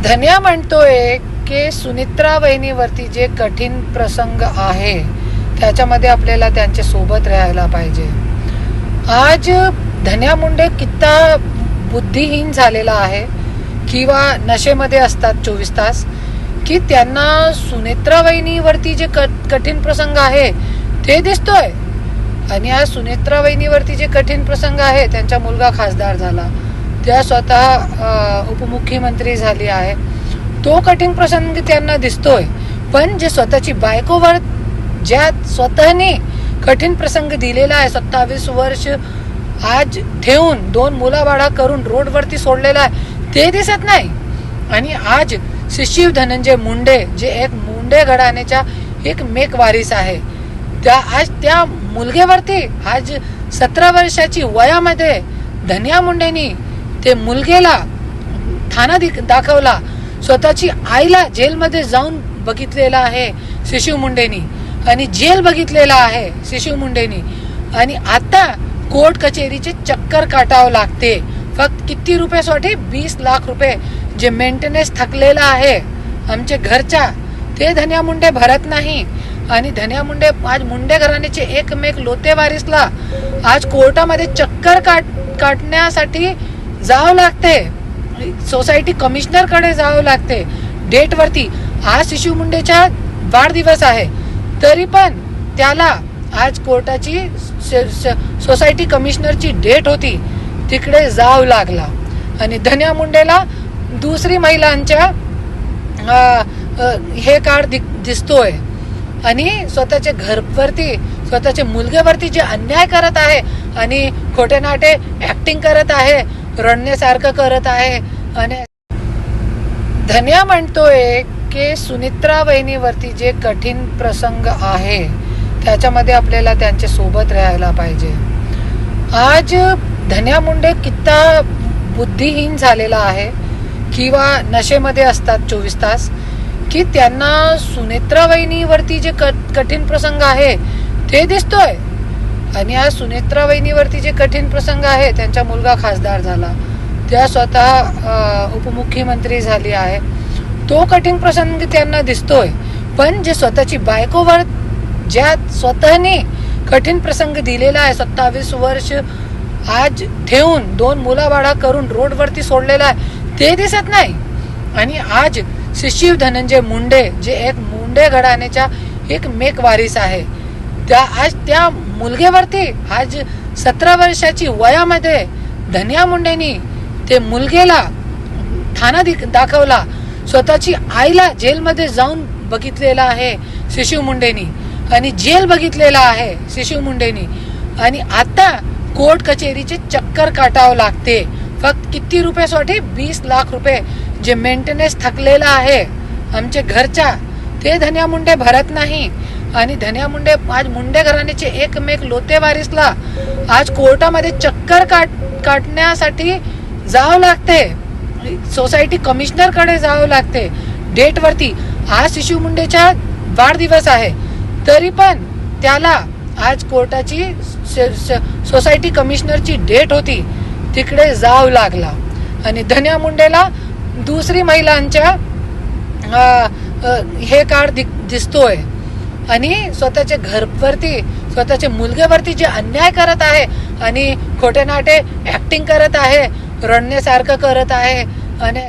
धन्या म्हणतोय की सुनित्रा वहिनीवरती जे कठीण प्रसंग आहे त्याच्यामध्ये आपल्याला त्यांच्या सोबत राहायला पाहिजे. आज धन्या मुंडे किती बुद्धिहीन झालेला आहे किंवा नशेमध्ये असतात 24 तास की त्यांना सुनित्रा वहिनीवरती जे कठीण प्रसंग आहे ते दिसतोय. आणि आज सुनित्रा वहिनीवरती जे कठीण प्रसंग आहे, त्यांचा मुलगा खासदार झाला, त्या स्वतः उपमुख्यमंत्री झाली आहे, तो कठीण प्रसंग त्यांना दिसतोय. पण जे स्वतःची बायकोवर ज्या स्वतःने कठीण प्रसंग दिलेला आहे, 27 वर्ष आज ठेवून 2 मुलाबाळा करून रोडवरती सोडलेला आहे, ते दिसत नाही. आणि आज शिशिव धनंजय मुंडे जे एक मुंडे घराण्याच्या एक मेक वारिस आहे, आज त्या मुलगेवरती आज 17 वर्षाची वयामध्ये धन्या मुंडेनी ते मुलगेला ठाणा दाखवला. स्वतःची आईला जेलमध्ये जाऊन बघितलेला आहे शिशिव मुंडेनी आणि जेल बघितलेला आहे शिशिव मुंडेनी. आणि आता कोर्ट कचेरीचे चक्कर काटावं लागते फक्त किती रुपयासाठी? 20 लाख रुपये जे मेंटेनन्स थकलेला आहे आमच्या घरच्या, ते धन्या मुंडे भरत नाही. आणि धन्या मुंडे आज मुंडे घराण्याचे एकमेक लोते वारिसला आज कोर्टामध्ये चक्कर काटण्यासाठी जावं लागते, सोसायटी कमिशनर कडे जावं लागते डेट वरती. आज शिशु मुंडेचा वाढदिवस आहे तरी पण त्याला आज कोर्टाची सोसायटी कमिशनरची डेट होती, तिकडे जावं लागला. आणि धन्या मुंडेला दुसरी महिलांच्या हे कार्ड दिसतोय. आणि स्वतःच्या घरवरती स्वतःच्या मुलगेवरती जे अन्याय करत आहे आणि खोटे नाटे ऍक्टिंग करत आहे, रडण्यासारखं करत आहे. आणि धन्या म्हणतोय की सुनित्रा वहिनीवरती जे कठीण प्रसंग आहे त्याच्यामध्ये आपल्याला त्यांच्या सोबत राहायला पाहिजे. आज धन्या मुंडे किती बुद्धिहीन झालेला आहे किंवा नशेमध्ये असतात 24 तास की त्यांना सुनित्रा वहिनीवरती जे कठीण प्रसंग आहे ते दिसतोय. आणि आज सुनित्रा वहिनीवरती जे कठीण प्रसंग आहे, त्यांचा मुलगा खासदार झाला, त्या स्वतः उपमुख्यमंत्री झाली आहे, तो कठीण प्रसंग त्यांना दिसतोय. पण जे स्वतःची बायकोवर ज्या स्वतःने कठीण प्रसंग दिलेला आहे, 27 वर्ष आज ठेवून 2 मुलाबाळा करून रोडवरती सोडलेला आहे, ते दिसत नाही. आणि आज शिशिव धनंजय मुंडे जे एक मुंडे घराण्याच्या एक मेक वारिस आहे, आज त्या मुलगेवरती आज 17 वर्षाची वयामध्ये धन्या मुंडेनी ते मुलगेला ठाणा दाखवला. स्वतःची आईला जेलमध्ये जाऊन बघितलेला आहे शिशिव मुंडेनी आणि जेल बघितलेला आहे शिशिव मुंडेनी. आणि आता कोर्ट कचेरीचे चक्कर काटावं लागते फक्त किती रुपयासाठी? 20 लाख रुपये जे मेंटेनन्स थकलेला आहे आमच्या घरच्या, ते धन्या मुंडे भरत नाही. आणि धन्या मुंडे आज मुंडे घराण्याचे एकमेक लोते वारिसला आज कोर्टामध्ये चक्कर काटण्यासाठी जावं लागते, सोसायटी कमिशनर कडे जावं लागते डेट वरती. आज शिशु मुंडेचा वाढदिवस आहे तरी पण त्याला आज कोर्टाची सोसायटी कमिशनरची डेट होती, तिकडे जावं लागला. आणि धन्या मुंडेला दुसरी महिलांच्या हे कार्ड दिसतोय. आणि स्वतःच्या घरवरती स्वतःच्या मुलगेवरती जे अन्याय करत आहे आणि खोटे नाटे ऍक्टिंग करत आहे, रडण्यासारखं करत आहे. आणि